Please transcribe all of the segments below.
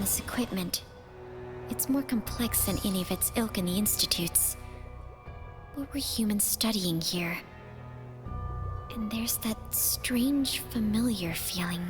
this equipment. It's more complex than any of its ilk in the institutes. What were humans studying here? And there's that strange, familiar feeling.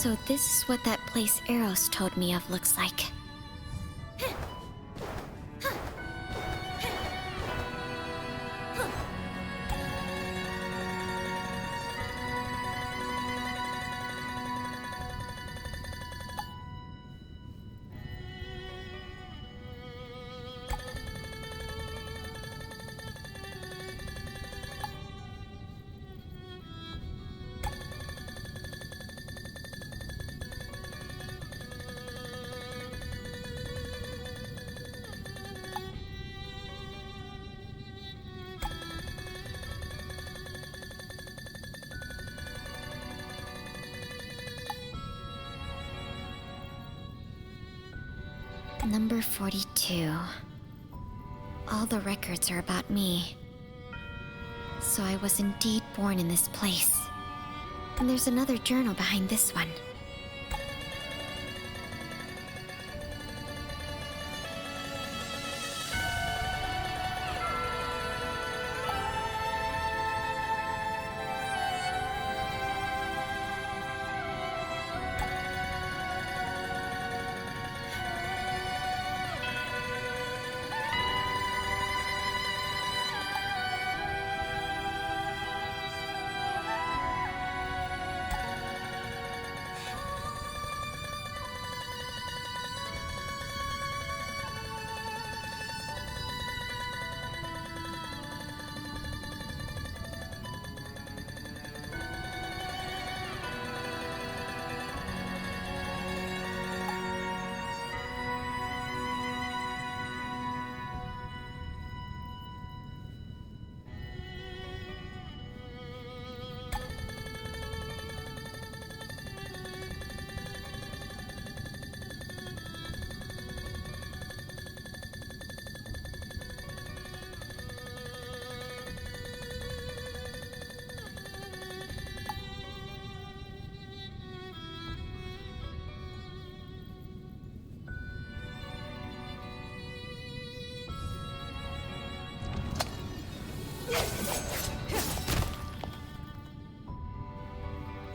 So this is what that place Eros told me of looks like. Number 42. All the records are about me. So I was indeed born in this place. And there's another journal behind this one.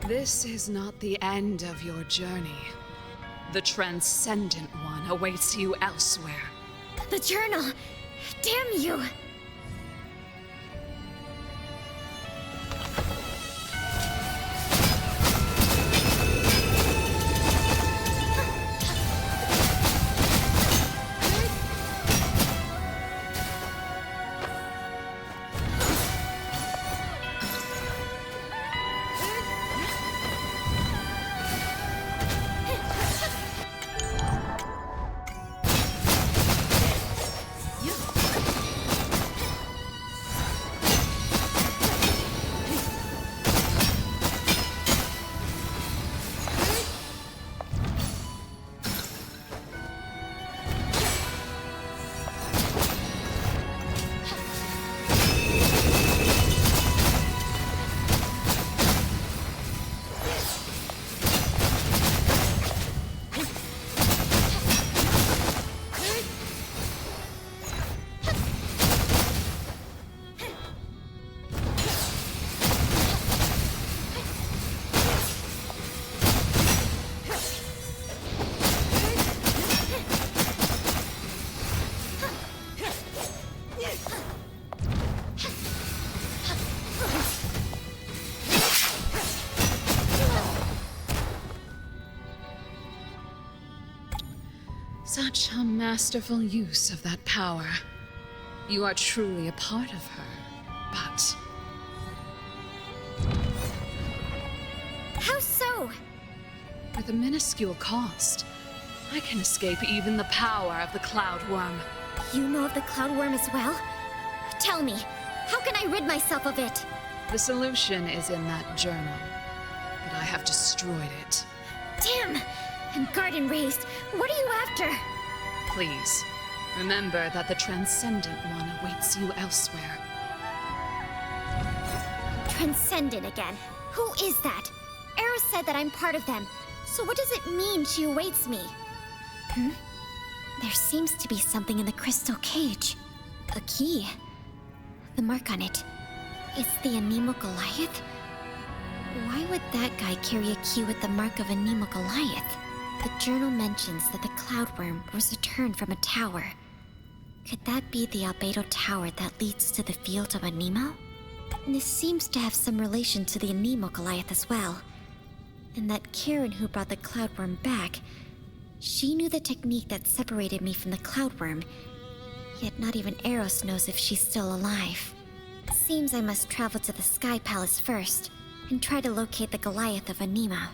This is not the end of your journey. The Transcendent One awaits you elsewhere. The journal! Damn you! Such a masterful use of that power. You are truly a part of her, but How so? with a minuscule cost, I can escape even the power of the Cloud Worm. You know of the Cloud Worm as well? Tell me, how can I rid myself of it? The solution is in that journal, but I have destroyed it. Damn! And Garden Raised, what are you after? Please, remember that the Transcendent One awaits you elsewhere. Transcendent again. Who is that? Eros said that I'm part of them. So what does it mean she awaits me? There seems to be something in the crystal cage. A key. The mark on it. It's the Anemo Goliath? Why would that guy carry a key with the mark of Anemo Goliath? The journal mentions that the Cloud Worm was returned from a tower. Could that be the Albedo Tower that leads to the field of Anemo? This seems to have some relation to the Anemo Goliath as well. And that Karen who brought the Cloud Worm back, she knew the technique that separated me from the Cloud Worm, yet not even Eros knows if she's still alive. Seems I must travel to the Sky Palace first, and try to locate the Goliath of Anemo.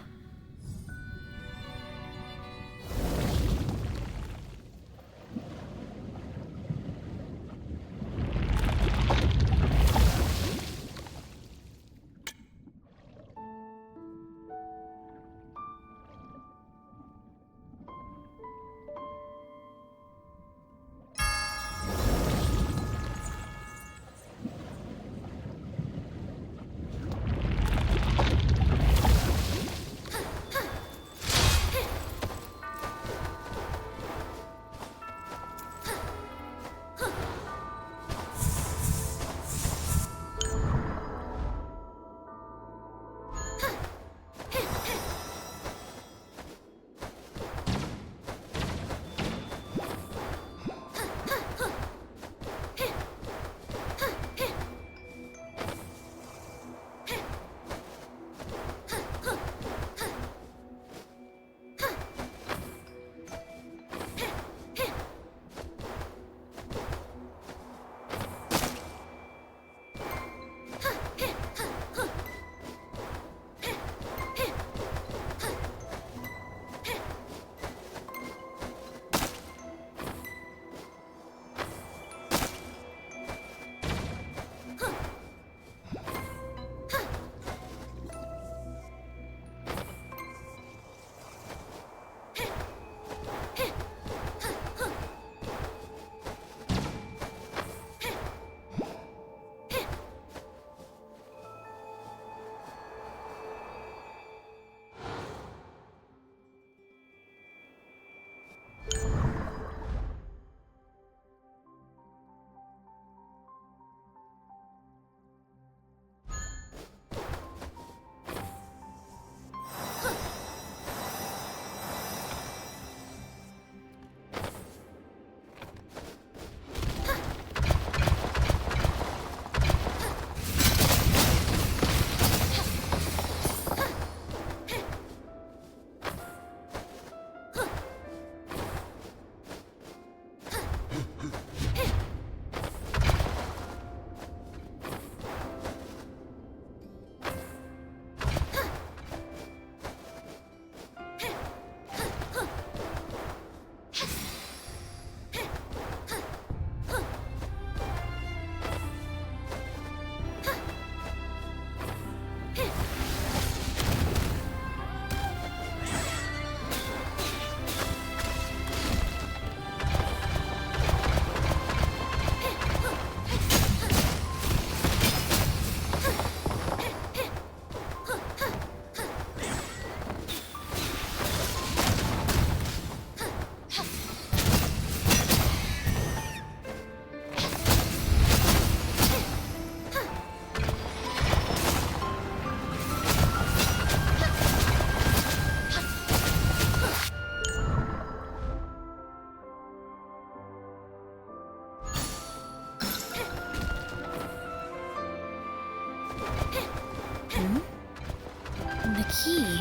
The key.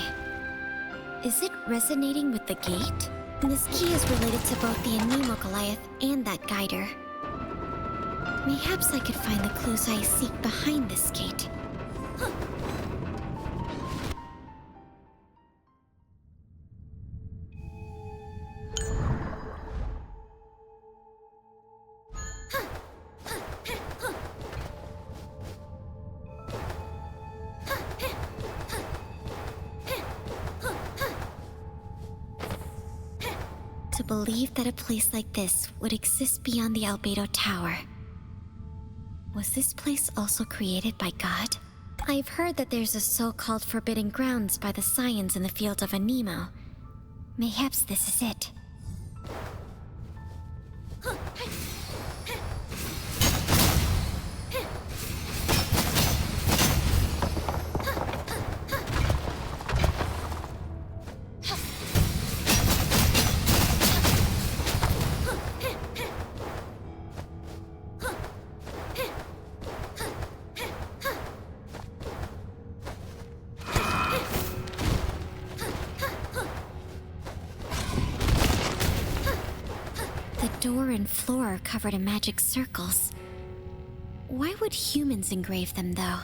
Is it resonating with the gate? This key is related to both the Anemo Goliath and that guider. Mayhaps I could find the clues I seek behind this gate. To believe that a place like this would exist beyond the Albedo Tower. Was this place also created by God? I've heard that there's a so-called forbidden grounds by the Scions in the field of Anemo. Mayhaps this is it. The door and floor are covered in magic circles. Why would humans engrave them, though?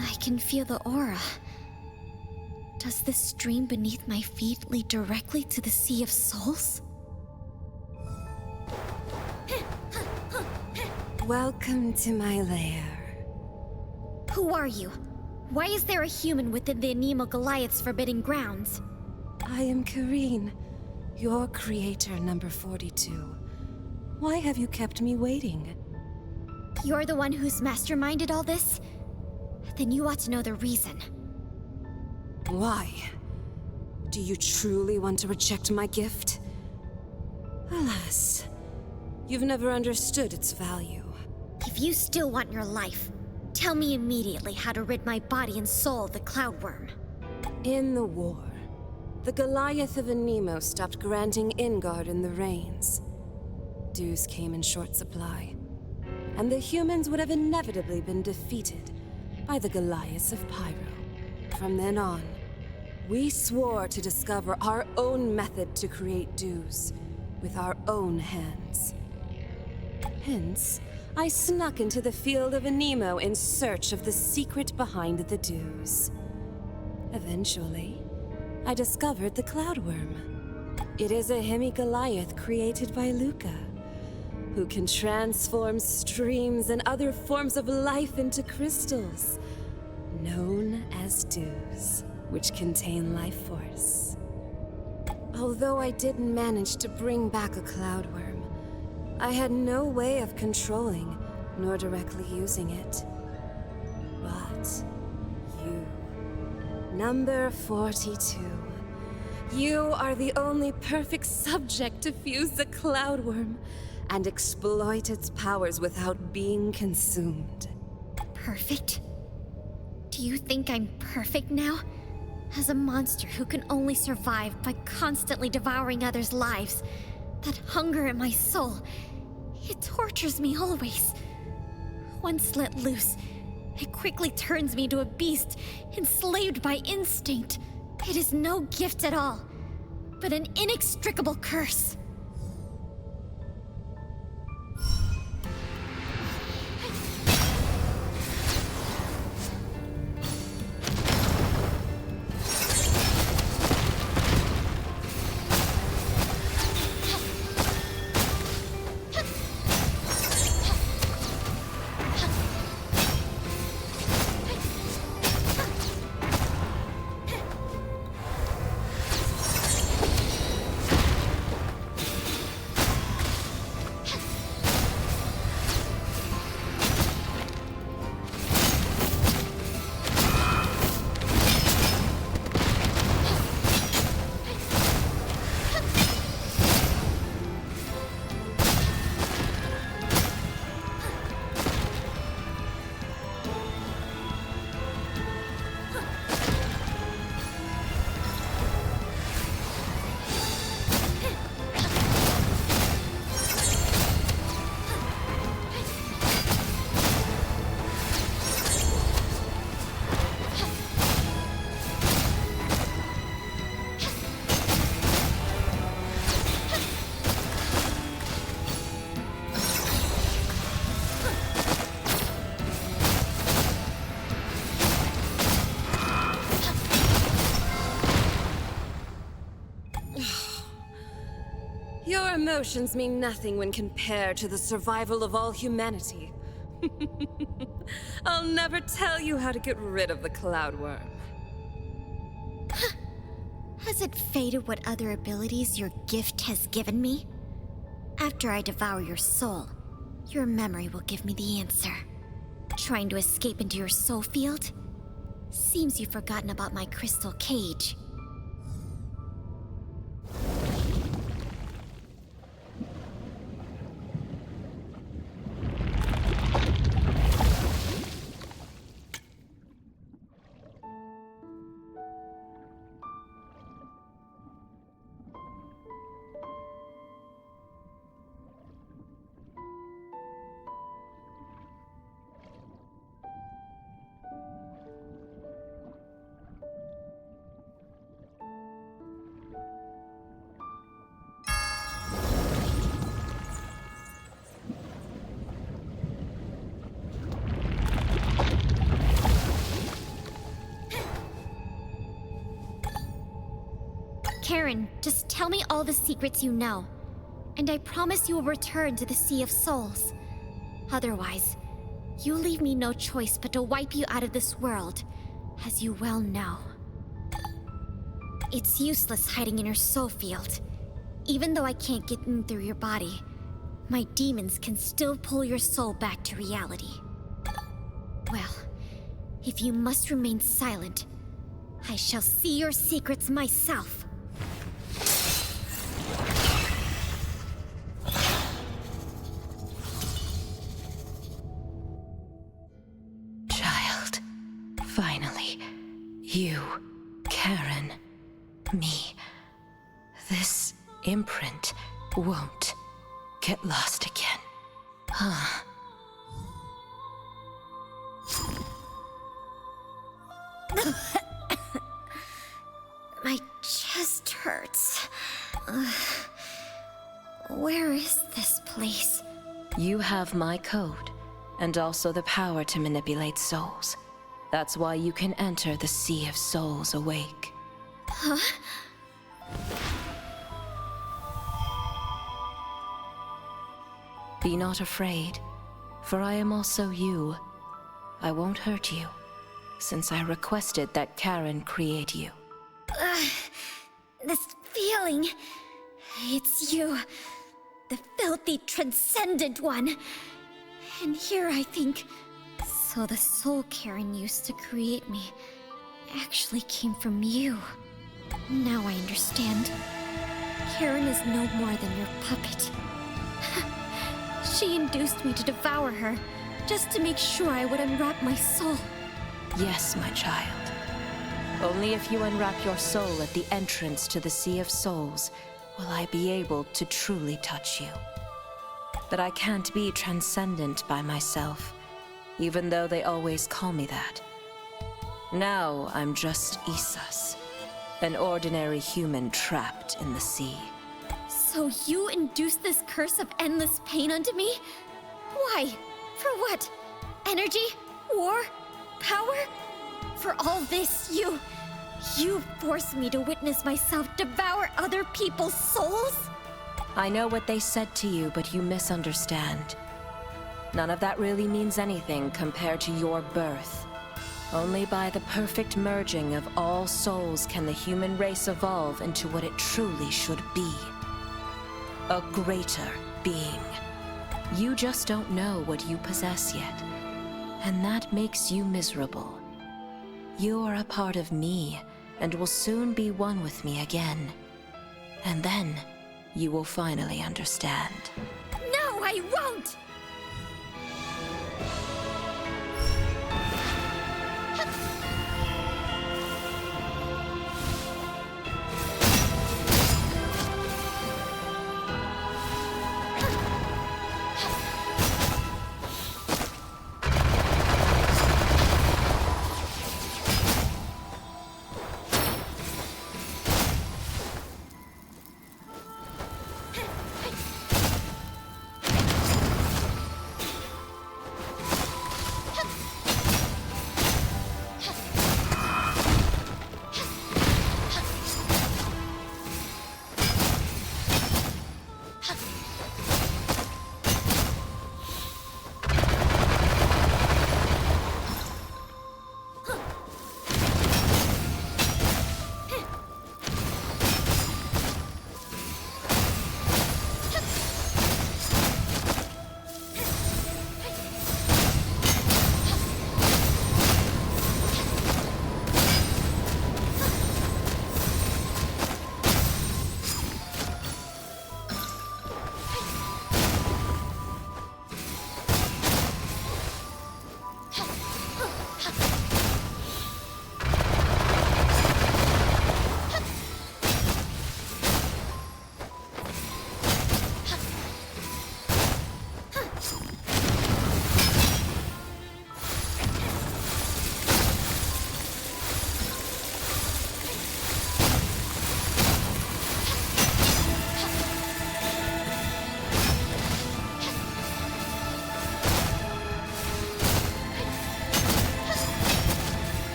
I can feel the aura. Does this stream beneath my feet lead directly to the Sea of Souls? Welcome to my lair. Who are you? Why is there a human within the Anemo Goliath's forbidden grounds? I am Kareen, your creator number 42. Why have you kept me waiting? You're the one who's masterminded all this? Then you ought to know the reason. Why? Do you truly want to reject my gift? Alas, You've never understood its value. If you still want your life, tell me immediately how to rid my body and soul of the Cloudworm. In the war, the Goliath of Anemo stopped granting Ingarden the reins. Dues came in short supply, and the humans would have inevitably been defeated by the Goliaths of Pyro. From then on, we swore to discover our own method to create dues with our own hands. Hence, I snuck into the field of Anemo in search of the secret behind the dues. Eventually, I discovered the Cloudworm. It is a hemi-Goliath created by Luca, who can transform streams and other forms of life into crystals, known as dues, which contain life force. Although I didn't manage to bring back a Cloudworm, I had no way of controlling nor directly using it. But you, number 42, you are the only perfect subject to fuse the Cloudworm and exploit its powers without being consumed. Perfect? Do you think I'm perfect now? As a monster who can only survive by constantly devouring others' lives, that hunger in my soul, it tortures me always. Once let loose, it quickly turns me into a beast, enslaved by instinct. It is no gift at all, but an inextricable curse. Your emotions mean nothing when compared to the survival of all humanity. I'll never tell you how to get rid of the Cloudworm. Has it faded what other abilities your gift has given me? After I devour your soul, your memory will give me the answer. Trying to escape into your soul field? Seems you've forgotten about my crystal cage. Karen, just tell me all the secrets you know, and I promise you will return to the Sea of Souls. Otherwise, you leave me no choice but to wipe you out of this world, as you well know. It's useless hiding in your soul field. Even though I can't get in through your body, my demons can still pull your soul back to reality. Well, if you must remain silent, I shall see your secrets myself. Finally, you, Karen, me. This imprint won't get lost again. Huh. My chest hurts. Where is this place? You have my code, and also the power to manipulate souls. That's why you can enter the Sea of Souls awake. Huh? Be not afraid, for I am also you. I won't hurt you, since I requested that Karen create you. This feeling... It's you. The filthy, transcendent one. And here I think... So the soul Karen used to create me actually came from you. Now I understand. Karen is no more than your puppet. She induced me to devour her, just to make sure I would unwrap my soul. Yes, my child. Only if you unwrap your soul at the entrance to the Sea of Souls will I be able to truly touch you. But I can't be transcendent by myself, even though they always call me that. Now I'm just Isas, an ordinary human trapped in the sea. So you induced this curse of endless pain onto me? Why? For what? Energy? War? Power? For all this, you forced me to witness myself devour other people's souls? I know what they said to you, but you misunderstand. None of that really means anything compared to your birth. Only by the perfect merging of all souls can the human race evolve into what it truly should be. A greater being. You just don't know what you possess yet, and that makes you miserable. You are a part of me, and will soon be one with me again. And then, you will finally understand. No, I won't!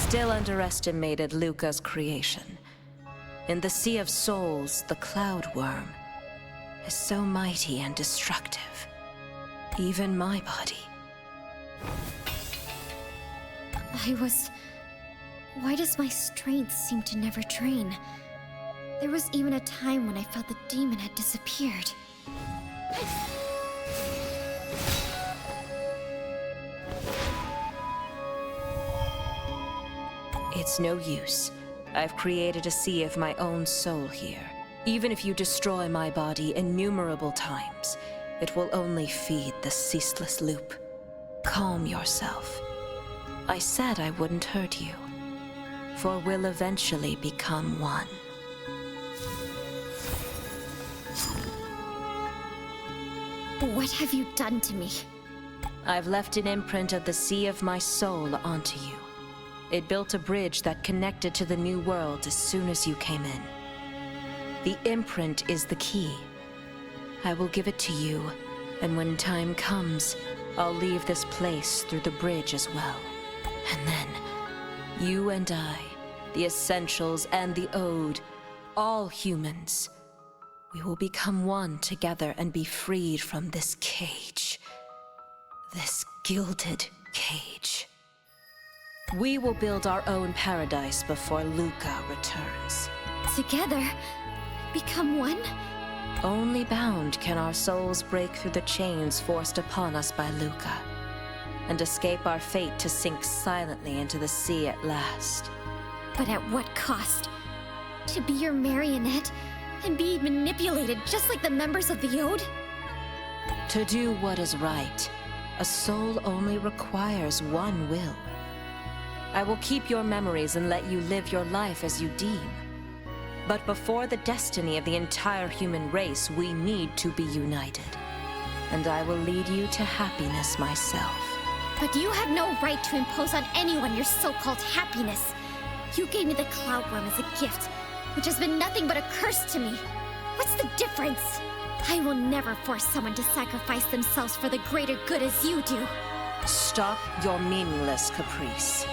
Still underestimated Luca's creation. In the Sea of Souls, the Cloud Worm is so mighty and destructive. Even my body. Why does my strength seem to never drain? There was even a time when I felt the demon had disappeared. It's no use. I've created a sea of my own soul here. Even if you destroy my body innumerable times, it will only feed the ceaseless loop. Calm yourself. I said I wouldn't hurt you, for we'll eventually become one. What have you done to me? I've left an imprint of the sea of my soul onto you. It built a bridge that connected to the new world as soon as you came in. The imprint is the key. I will give it to you, and when time comes, I'll leave this place through the bridge as well. And then, you and I, the Essentials and the Ode, all humans, we will become one together and be freed from this cage. This gilded cage. We will build our own paradise before Luca returns. Together? Become one? Only bound can our souls break through the chains forced upon us by Luca, and escape our fate to sink silently into the sea at last. But at what cost? To be your marionette and be manipulated just like the members of the Ode? To do what is right, a soul only requires one will. I will keep your memories and let you live your life as you deem. But before the destiny of the entire human race, we need to be united. And I will lead you to happiness myself. But you have no right to impose on anyone your so-called happiness. You gave me the Cloud Worm as a gift, which has been nothing but a curse to me. What's the difference? I will never force someone to sacrifice themselves for the greater good as you do. Stop your meaningless caprice.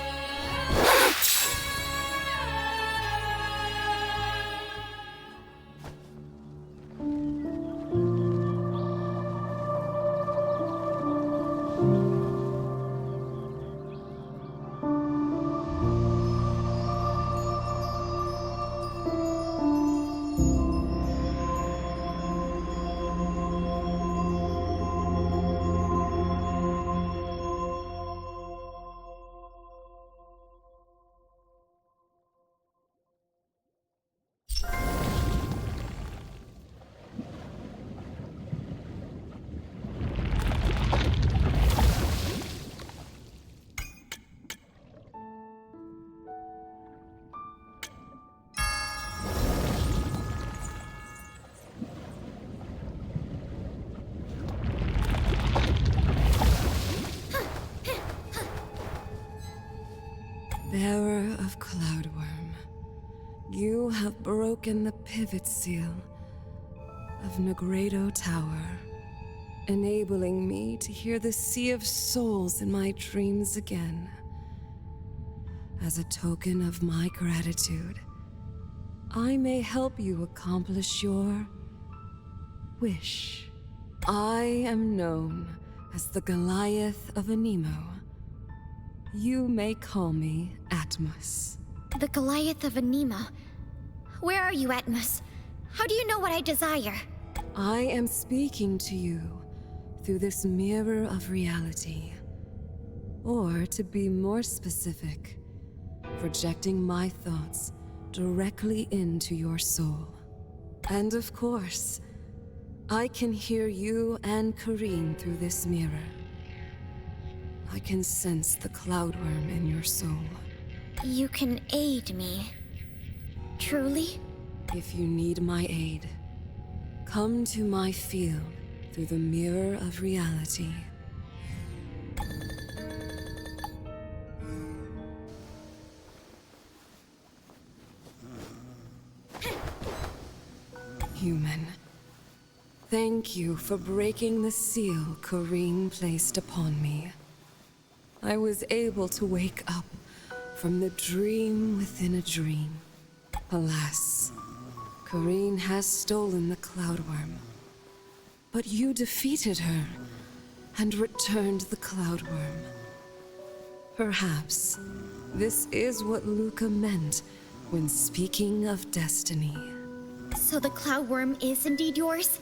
Bearer of Cloudworm, you have broken the pivot seal of Negredo Tower, enabling me to hear the Sea of Souls in my dreams again. As a token of my gratitude, I may help you accomplish your wish. I am known as the Goliath of Anemo. You may call me Atmos. The Goliath of Anemo. Where are you, Atmos? How do you know what I desire? I am speaking to you through this mirror of reality. Or, to be more specific, projecting my thoughts directly into your soul. And of course, I can hear you and Kareen through this mirror. I can sense the Cloudworm in your soul. You can aid me. Truly? If you need my aid, come to my field through the mirror of reality. Human, thank you for breaking the seal Kareen placed upon me. I was able to wake up from the dream within a dream. Alas, Kareen has stolen the Cloudworm. But you defeated her and returned the Cloudworm. Perhaps this is what Luca meant when speaking of destiny. So the Cloudworm is indeed yours?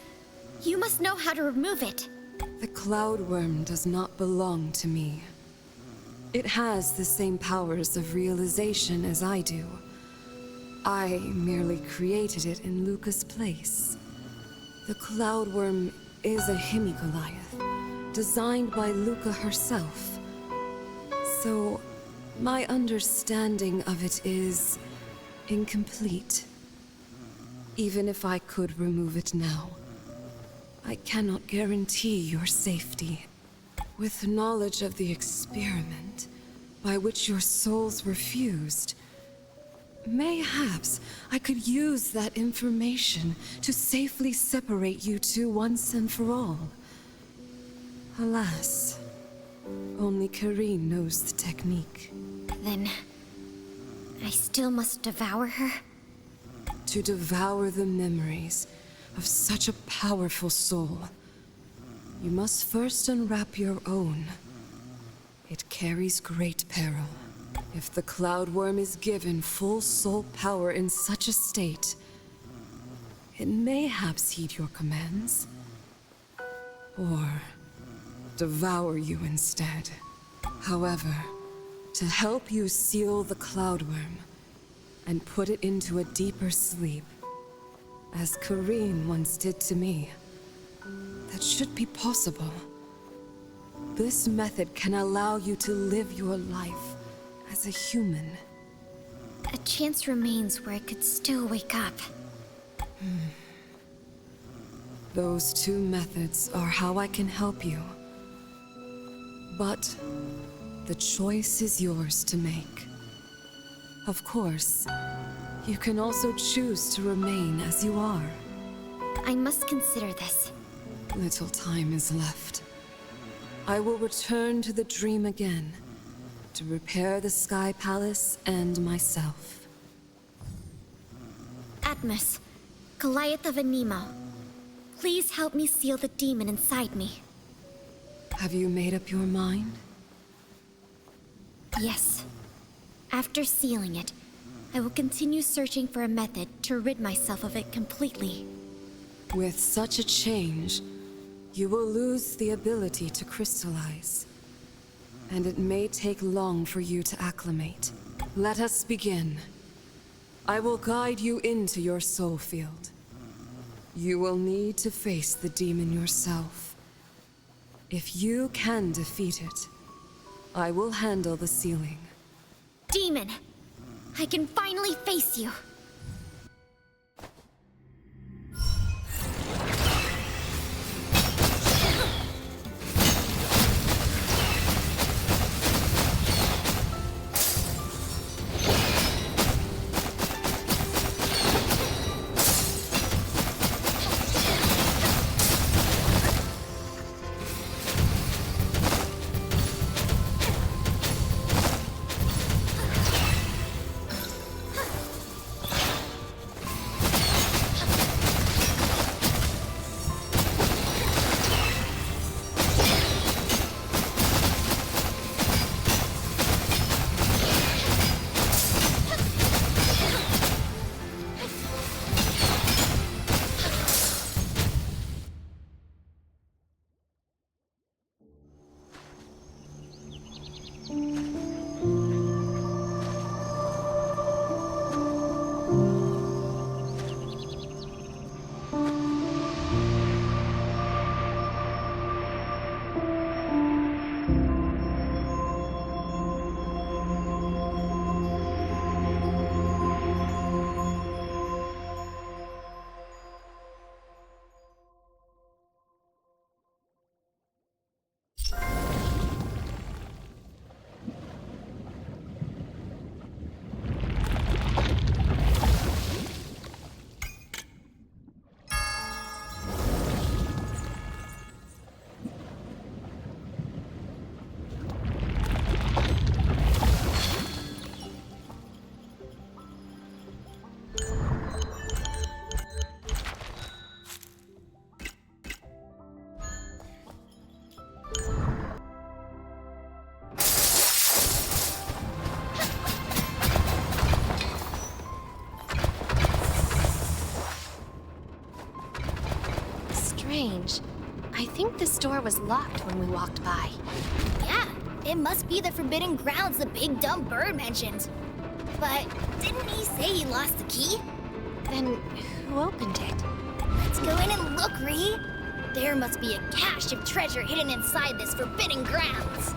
You must know how to remove it. The Cloudworm does not belong to me. It has the same powers of realization as I do, I merely created it in Luca's place. The Cloudworm is a Hemi-Goliath, designed by Luca herself. So, my understanding of it is incomplete. Even if I could remove it now, I cannot guarantee your safety. With knowledge of the experiment by which your souls were fused, mayhaps I could use that information to safely separate you two once and for all. Alas, only Kareen knows the technique. Then, I still must devour her? To devour the memories of such a powerful soul, you must first unwrap your own. It carries great peril. If the Cloudworm is given full soul power in such a state, it mayhaps heed your commands. Or devour you instead. However, to help you seal the Cloudworm and put it into a deeper sleep, as Kareen once did to me, that should be possible. This method can allow you to live your life as a human. A chance remains where I could still wake up. Those two methods are how I can help you. But the choice is yours to make. Of course, you can also choose to remain as you are. I must consider this. Little time is left. I will return to the dream again, to repair the Sky Palace and myself. Atmos, Goliath of Anemo, please help me seal the demon inside me. Have you made up your mind? Yes. After sealing it, I will continue searching for a method to rid myself of it completely. With such a change, you will lose the ability to crystallize. And it may take long for you to acclimate. Let us begin. I will guide you into your soul field. You will need to face the demon yourself. If you can defeat it, I will handle the sealing. Demon! I can finally face you! Strange. I think this door was locked when we walked by. Yeah, it must be the forbidden grounds the big dumb bird mentioned. But Didn't he say he lost the key? Then who opened it? Let's go in and look, Ree. There must be a cache of treasure hidden inside this forbidden grounds.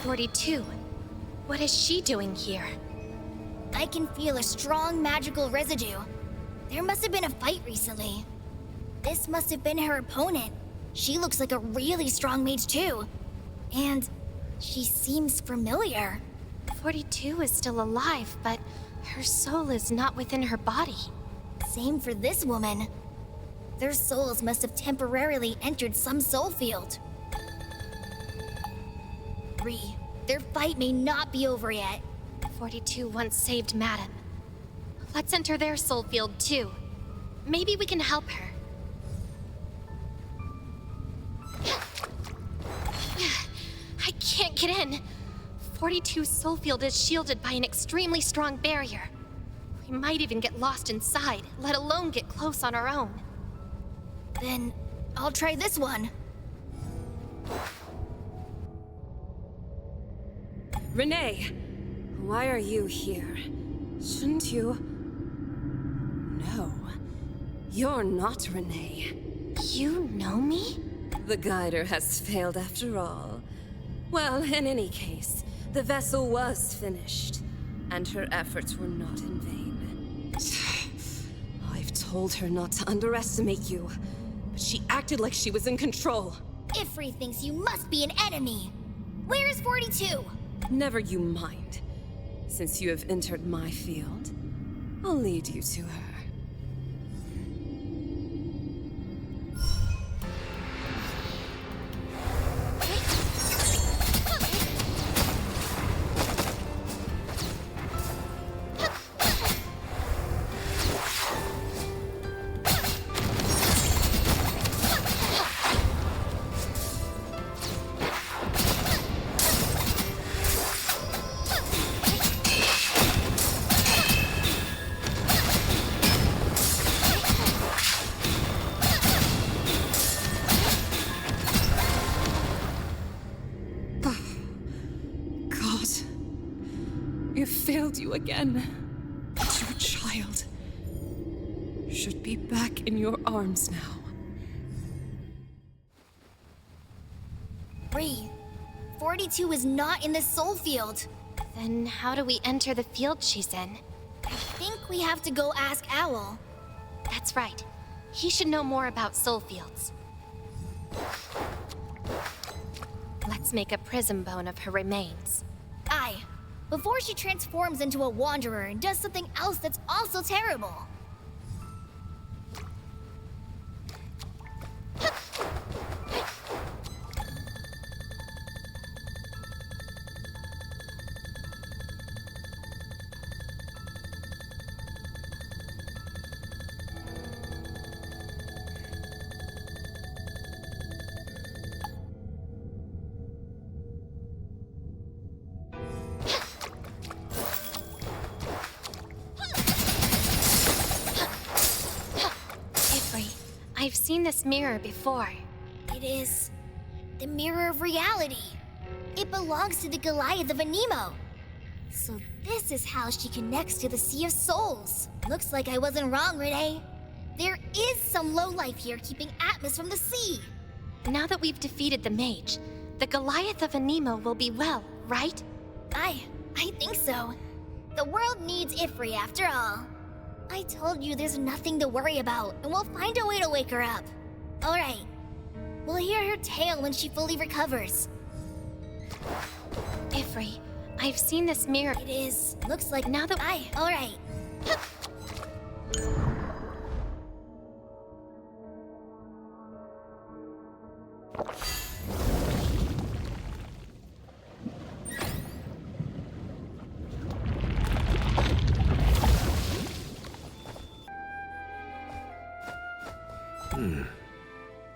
42. What is she doing here? I can feel a strong magical residue. There must have been a fight recently. This must have been her opponent. She looks like a really strong mage too. And she seems familiar. 42 is still alive, but her soul is not within her body. Same for this woman. Their souls must have temporarily entered some soul field. Ree, their fight may not be over yet. 42 once saved Madam. Let's enter their soul field too. Maybe we can help her. I can't get in. 42's soul field is shielded by an extremely strong barrier. We might even get lost inside, let alone get close on our own. Then I'll try this one. Renee, why are you here? Shouldn't you? No, you're not Renee. You know me? The guider has failed after all. Well, in any case, the vessel was finished, and her efforts were not in vain. I've told her not to underestimate you, but she acted like she was in control. Ifri thinks you must be an enemy. Where is 42? Never you mind. Since you have entered my field, I'll lead you to her. Failed you again. But your child should be back in your arms now. Ree, 42 is not in the soul field. Then how do we enter the field she's in? I think we have to go ask Owl. That's right. He should know more about soul fields. Let's make a prism bone of her remains. Aye. Before she transforms into a wanderer and does something else that's also terrible. I've seen this mirror before. It is the mirror of reality. It belongs to the Goliath of Anemo. So this is how she connects to the Sea of Souls. Looks like I wasn't wrong, Renee. There is some lowlife here keeping Atmos from the sea. Now that we've defeated the mage, the Goliath of Anemo will be well, right? I think so. The world needs Ifri after all. I told you there's nothing to worry about, and we'll find a way to wake her up. Alright. We'll hear her tale when she fully recovers. Ifri, I've seen this mirror. It is. Looks like now that Alright.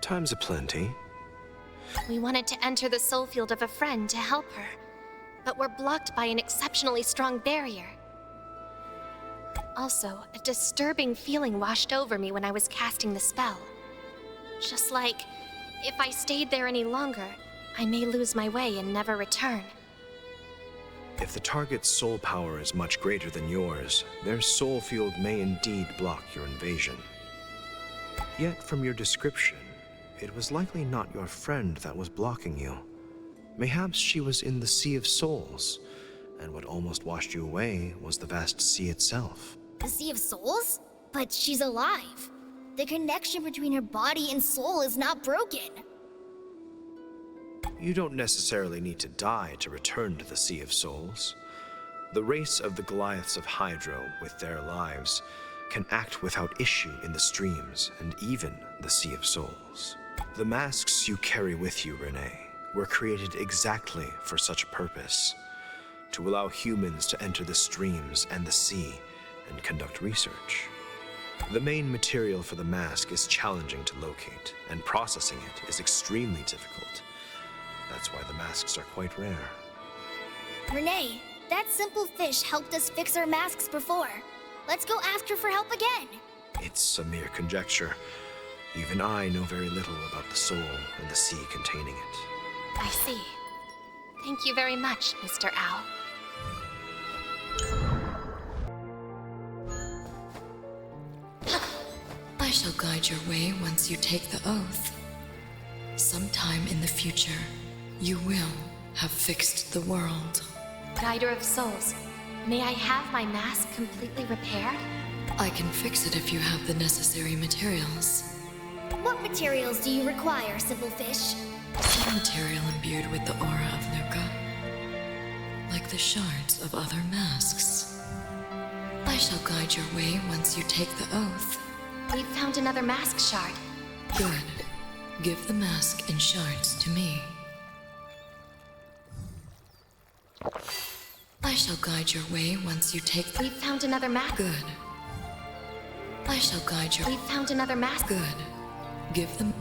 Time's aplenty. We wanted to enter the soul field of a friend to help her, but we're blocked by an exceptionally strong barrier. Also, a disturbing feeling washed over me when I was casting the spell. Just like, if I stayed there any longer, I may lose my way and never return. If the target's soul power is much greater than yours, their soul field may indeed block your invasion. Yet from your description, it was likely not your friend that was blocking you. Mayhaps she was in the Sea of Souls, and what almost washed you away was the vast sea itself. The Sea of Souls? But she's alive. The connection between her body and soul is not broken. You don't necessarily need to die to return to the Sea of Souls. The race of the Goliaths of Hydro, with their lives, can act without issue in the streams and even the Sea of Souls. The masks you carry with you, Renee, were created exactly for such a purpose, to allow humans to enter the streams and the sea and conduct research. The main material for the mask is challenging to locate, and processing it is extremely difficult. That's why the masks are quite rare. Renee, that simple fish helped us fix our masks before. Let's go ask her for help again. It's a mere conjecture. Even I know very little about the soul and the sea containing it. I see. Thank you very much, Mr. Owl. I shall guide your way once you take the oath. Sometime in the future, you will have fixed the world. Guider of Souls, may I have my mask completely repaired? I can fix it if you have the necessary materials. What materials do you require, simple fish? Some material imbued with the aura of Luca, like the shards of other masks. I shall guide your way once you take the oath. We've found another mask shard. Good. Give the mask and shards to me. I shall guide your way once you take the... We've found another mask. Good. I shall guide your... We've found another mask. Good. Give them...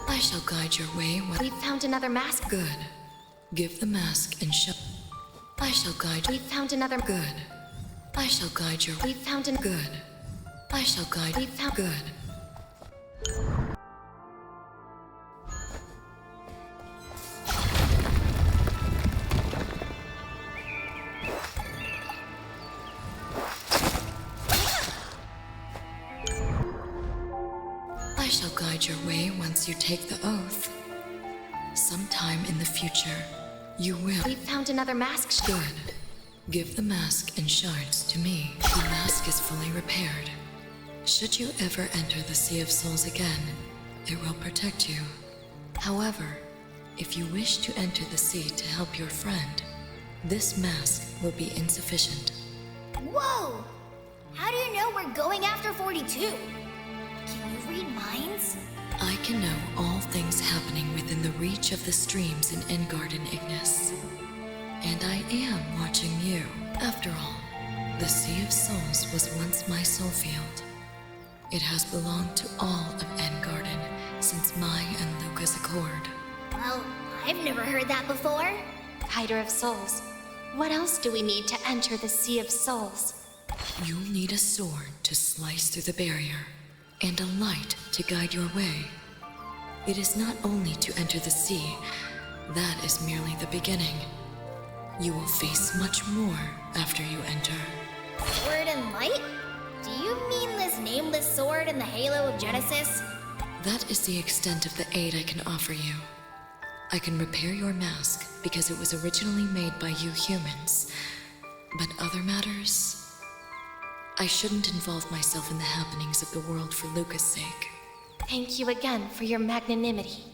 I shall guide your way when... We've found another mask. Good. Give the mask and show... I shall guide... We've found another... Good. I shall guide your... We've found an... Good. I shall guide... We've found... Good. I shall guide your way once you take the oath. Sometime in the future, you will... We've found another mask shard. Good. Give the mask and shards to me. The mask is fully repaired. Should you ever enter the Sea of Souls again, it will protect you. However, if you wish to enter the sea to help your friend, this mask will be insufficient. Whoa! How do you know we're going after 42? Can you read minds? I can know all things happening within the reach of the streams in Engard and Ignis. And I am watching you. After all, the Sea of Souls was once my soul field. It has belonged to all of Engarden since my and Luca's accord. Well, I've never heard that before. Guider of Souls, what else do we need to enter the Sea of Souls? You'll need a sword to slice through the barrier, and a light to guide your way. It is not only to enter the sea, that is merely the beginning. You will face much more after you enter. Sword and light? Do you mean this nameless sword in the Halo of Genesis? That is the extent of the aid I can offer you. I can repair your mask because it was originally made by you humans. But other matters... I shouldn't involve myself in the happenings of the world for Luca's sake. Thank you again for your magnanimity.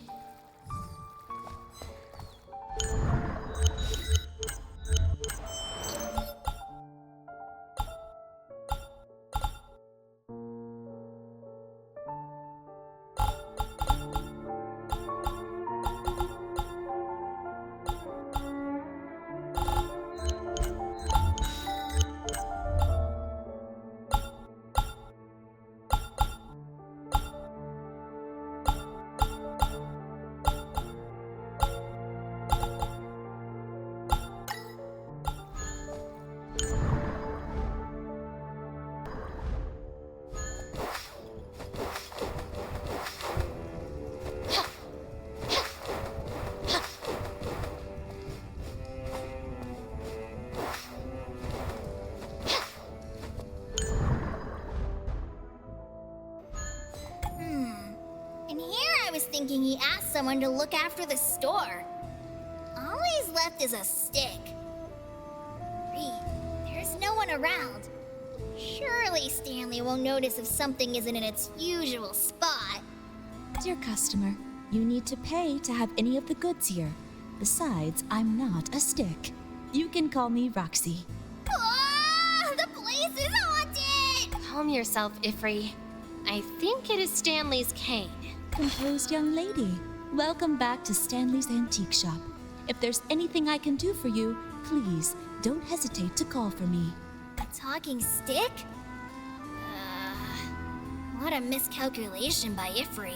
someone to look after the store. All he's left is a stick. There's no one around. Surely Stanley won't notice if something isn't in its usual spot. Dear customer, you need to pay to have any of the goods here. Besides, I'm not a stick. You can call me Roxy. Ah, the place is haunted! Calm yourself, Ifri. I think it is Stanley's cane. Composed young lady, welcome back to Stanley's Antique Shop. If there's anything I can do for you, please don't hesitate to call for me. A talking stick? What a miscalculation by Ifri.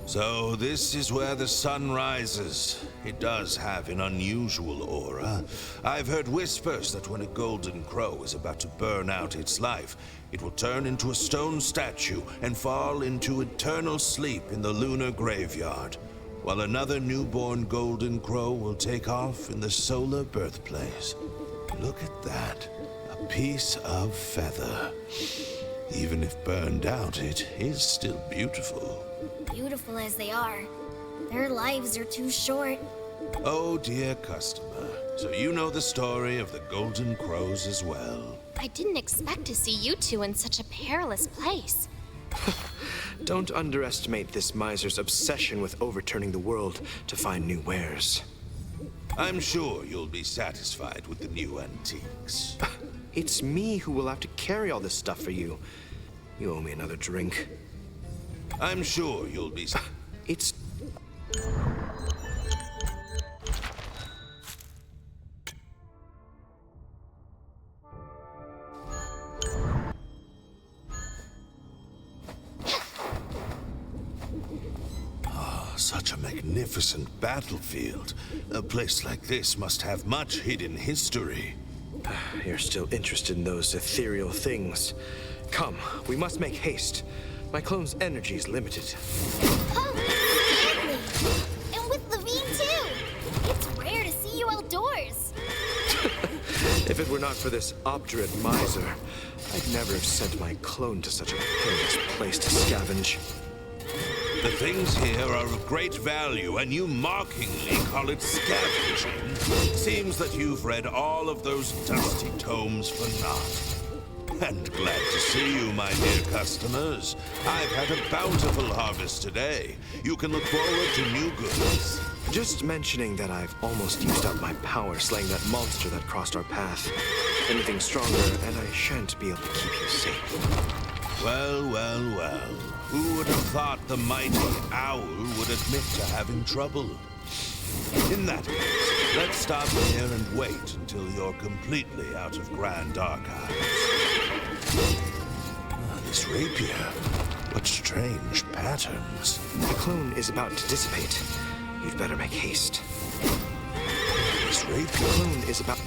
So this is where the sun rises. It does have an unusual aura. I've heard whispers that when a golden crow is about to burn out its life, it will turn into a stone statue and fall into eternal sleep in the lunar graveyard, while another newborn golden crow will take off in the solar birthplace. Look at that. A piece of feather. Even if burned out, it is still beautiful. Beautiful as they are, their lives are too short. Oh, dear customer. So you know the story of the Golden Crows as well. I didn't expect to see you two in such a perilous place. Don't underestimate this miser's obsession with overturning the world to find new wares. I'm sure you'll be satisfied with the new antiques. It's me who will have to carry all this stuff for you. You owe me another drink. I'm sure you'll be... It's... Such a magnificent battlefield. A place like this must have much hidden history. You're still interested in those ethereal things. Come, we must make haste. My clone's energy is limited. Oh, Stanley! And with Levine, too! It's rare to see you outdoors. If it were not for this obdurate miser, I'd never have sent my clone to such a perilous place to scavenge. The things here are of great value, and you mockingly call it scavenging. Seems that you've read all of those dusty tomes for naught. And glad to see you, my dear customers. I've had a bountiful harvest today. You can look forward to new goods. Just mentioning that I've almost used up my power slaying that monster that crossed our path. Anything stronger, and I shan't be able to keep you safe. Well, well, well. Who would have thought the mighty owl would admit to having trouble? In that case, let's stop here and wait until you're completely out of Grand Archives. This rapier. What strange patterns. The clone is about to dissipate. You'd better make haste. This rapier. The clone is about...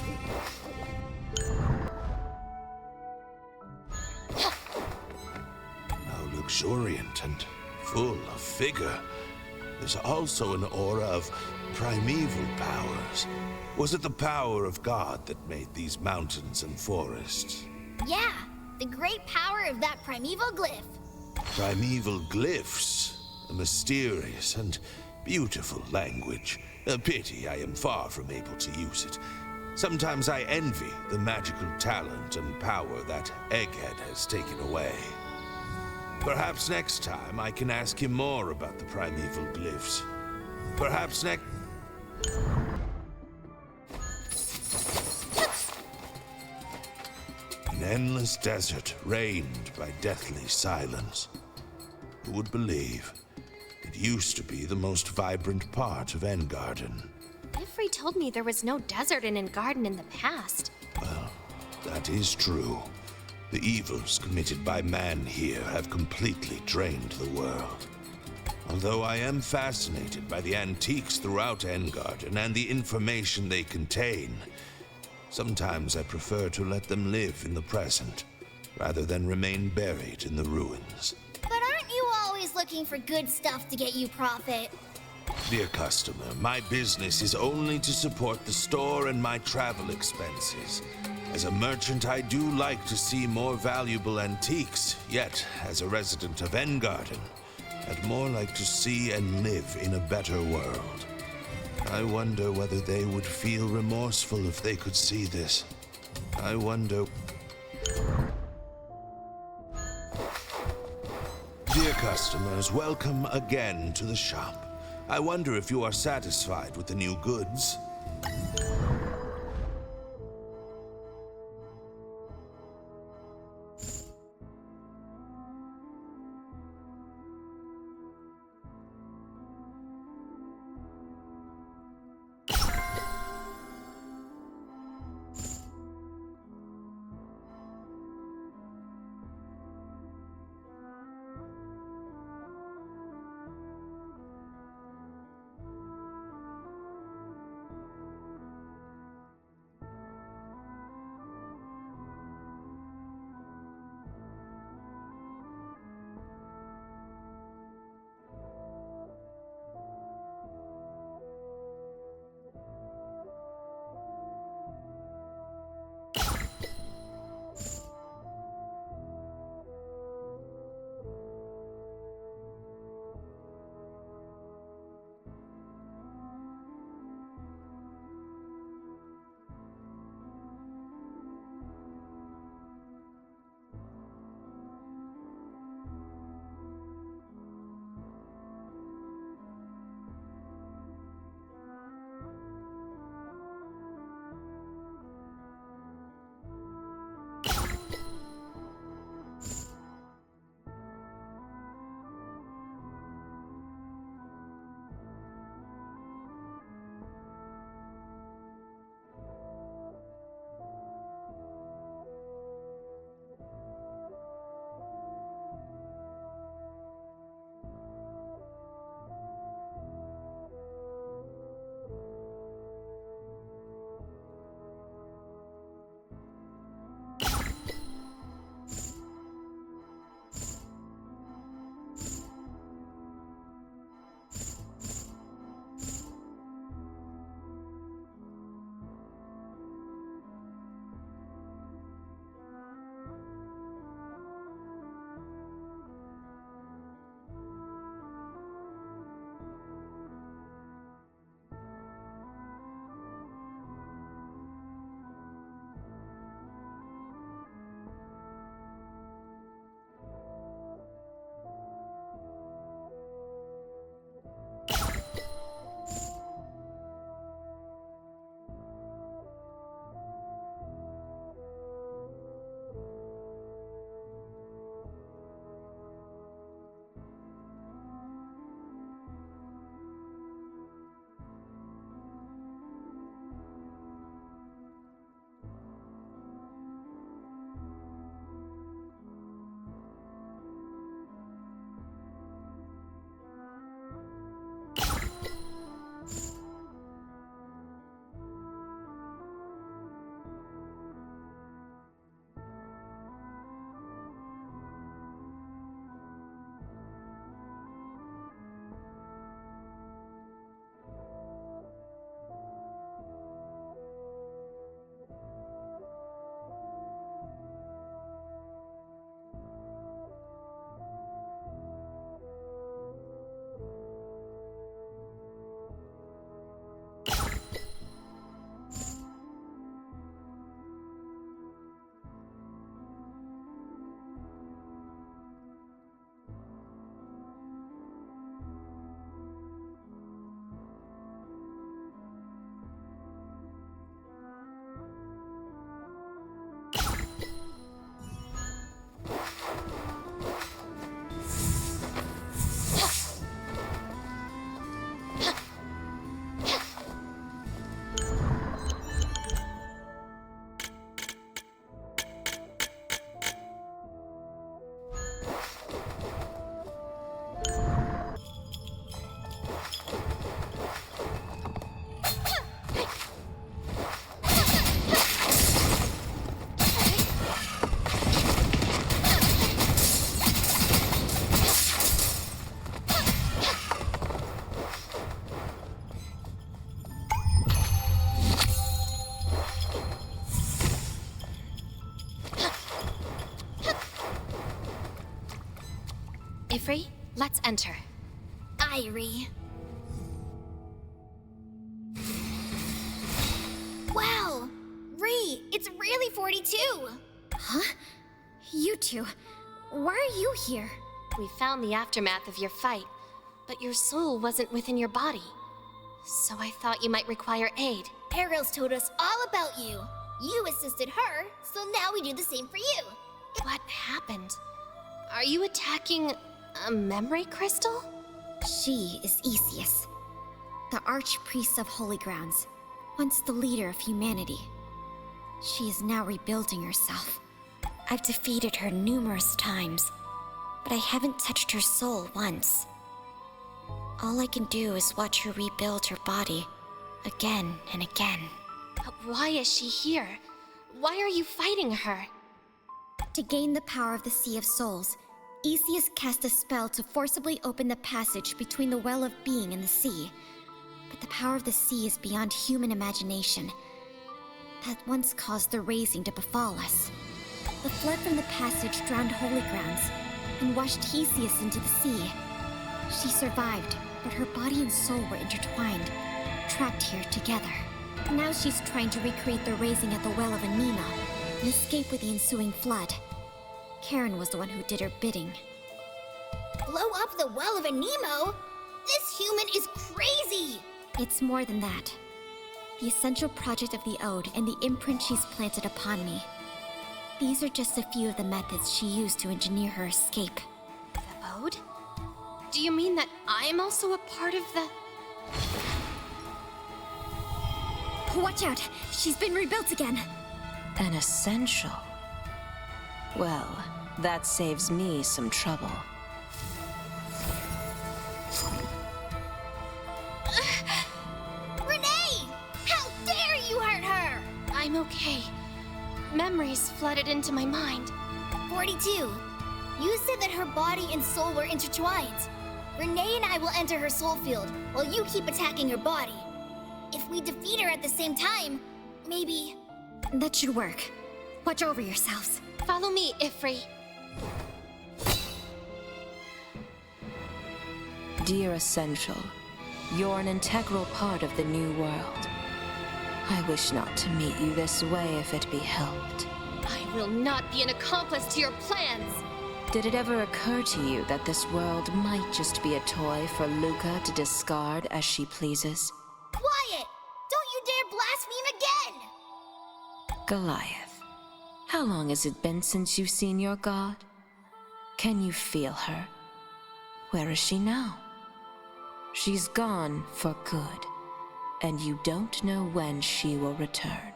How luxuriant and full of vigor. There's also an aura of primeval powers. Was it the power of God that made these mountains and forests? Yeah, the great power of that primeval glyph. Primeval glyphs. A mysterious and beautiful language. A pity I am far from able to use it. Sometimes I envy the magical talent and power that Egghead has taken away. Perhaps next time I can ask him more about the primeval glyphs. Perhaps next... An endless desert reigned by deathly silence. Who would believe? It used to be the most vibrant part of Engarden. Ifri told me there was no desert in Engarden in the past. Well, that is true. The evils committed by man here have completely drained the world. Although I am fascinated by the antiques throughout Engarden and the information they contain, sometimes I prefer to let them live in the present, rather than remain buried in the ruins. But aren't you always looking for good stuff to get you profit? Dear customer, my business is only to support the store and my travel expenses. As a merchant, I do like to see more valuable antiques, yet, as a resident of Engarden, I'd more like to see and live in a better world. I wonder whether they would feel remorseful if they could see this. I wonder... Dear customers, welcome again to the shop. I wonder if you are satisfied with the new goods. Ifri, let's enter. Irie. Wow! Ree, it's really 42! Huh? You two, why are you here? We found the aftermath of your fight, but your soul wasn't within your body. So I thought you might require aid. Ariel's told us all about you. You assisted her, so now we do the same for you. What happened? Are you attacking a memory crystal? She is Easius, the Archpriest of Holy Grounds, once the leader of humanity. She is now rebuilding herself. I've defeated her numerous times, but I haven't touched her soul once. All I can do is watch her rebuild her body, again and again. But why is she here? Why are you fighting her? To gain the power of the Sea of Souls, Easius cast a spell to forcibly open the passage between the Well of Being and the sea. But the power of the sea is beyond human imagination. That once caused the raising to befall us. The flood from the passage drowned Holy Grounds and washed Theseus into the sea. She survived, but her body and soul were intertwined, trapped here together. Now she's trying to recreate the raising at the Well of Anima and escape with the ensuing flood. Karen was the one who did her bidding. Blow up the Well of Anemo? This human is crazy! It's more than that. The essential project of the Ode and the imprint she's planted upon me. These are just a few of the methods she used to engineer her escape. The Ode? Do you mean that I'm also a part of the... Watch out! She's been rebuilt again! An essential? Well, that saves me some trouble. Renee! How dare you hurt her! I'm okay. Memories flooded into my mind. 42. You said that her body and soul were intertwined. Renee and I will enter her soul field while you keep attacking her body. If we defeat her at the same time, maybe... That should work. Watch over yourselves. Follow me, Ifri. Dear Essential, you're an integral part of the new world. I wish not to meet you this way if it be helped. I will not be an accomplice to your plans. Did it ever occur to you that this world might just be a toy for Luca to discard as she pleases? Quiet! Don't you dare blaspheme again! Goliath, how long has it been since you've seen your god? Can you feel her? Where is she now? She's gone for good, and you don't know when she will return.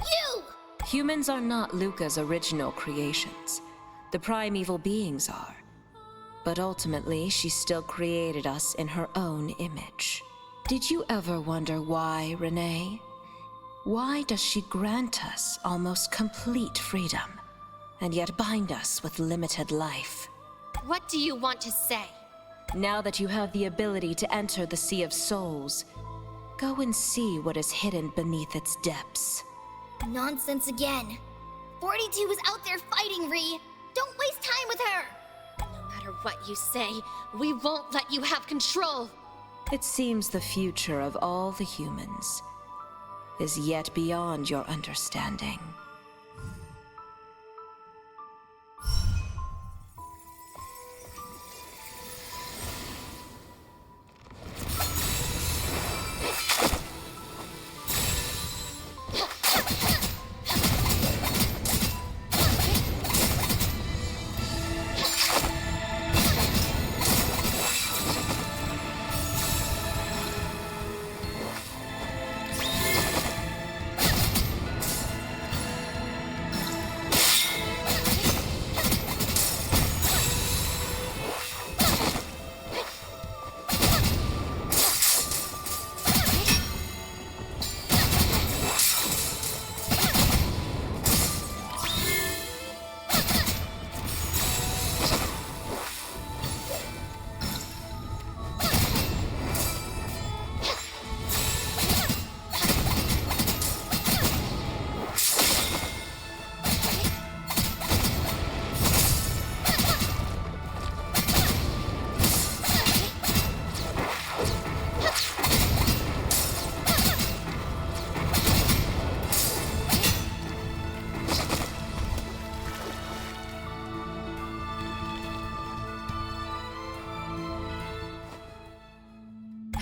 You! Humans are not Luca's original creations. The primeval beings are. But ultimately, she still created us in her own image. Did you ever wonder why, Renee? Why does she grant us almost complete freedom, and yet bind us with limited life? What do you want to say? Now that you have the ability to enter the Sea of Souls, go and see what is hidden beneath its depths. Nonsense again. 42 is out there fighting, Ree. Don't waste time with her. No matter what you say, we won't let you have control. It seems the future of all the humans is yet beyond your understanding.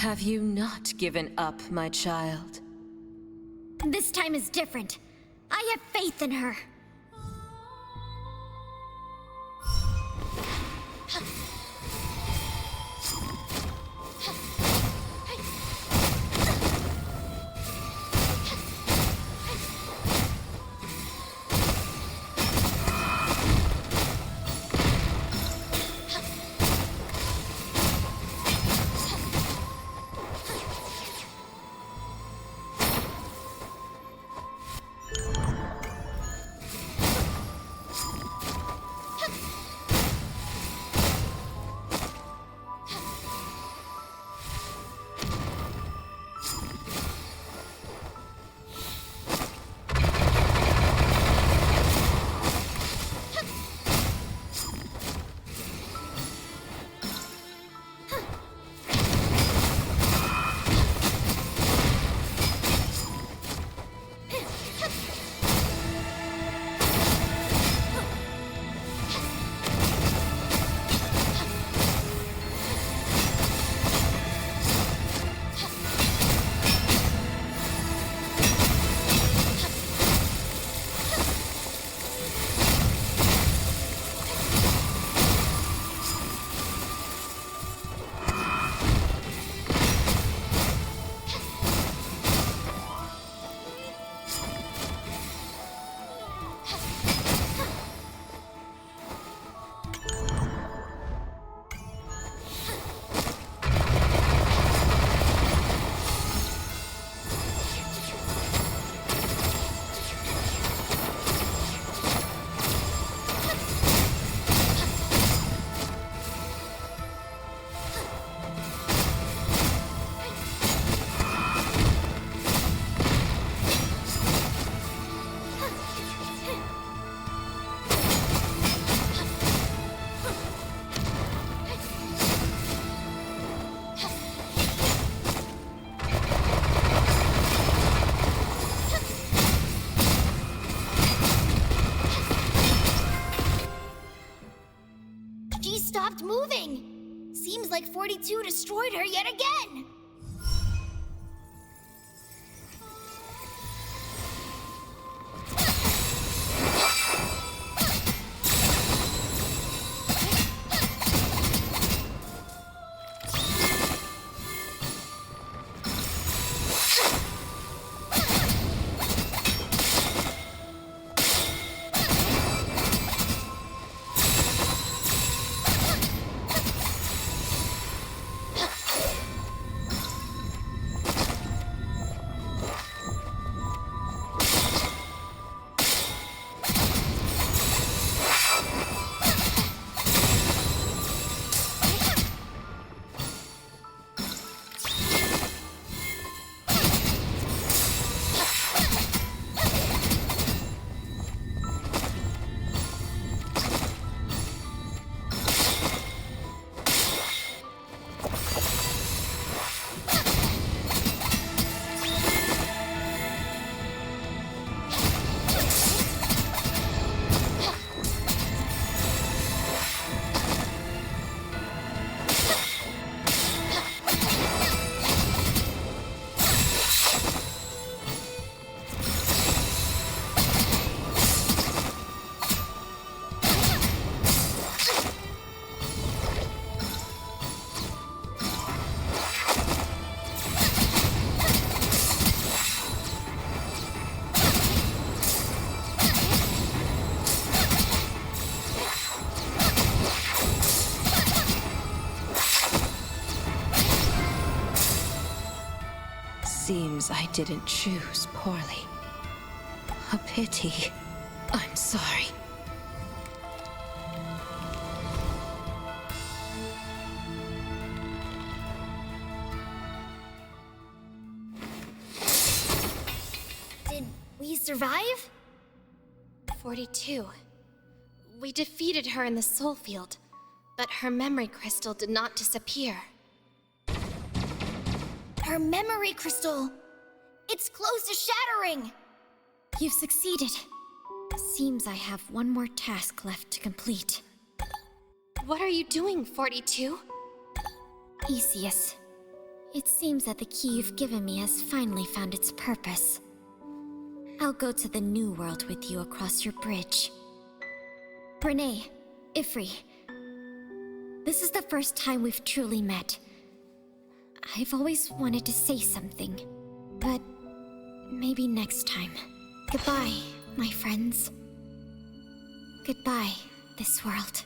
Have you not given up, my child? This time is different. I have faith in her. Stopped moving. Seems like 42 destroyed her yet again. Seems I didn't choose poorly. A pity. I'm sorry. Did we survive? 42. We defeated her in the soul field, but her memory crystal did not disappear. Her memory crystal! It's close to shattering! You've succeeded. Seems I have one more task left to complete. What are you doing, 42? Easius, It seems that the key you've given me has finally found its purpose. I'll go to the new world with you across your bridge. Renee, Ifri, this is the first time we've truly met. I've always wanted to say something, but maybe next time. Goodbye, my friends. Goodbye, this world.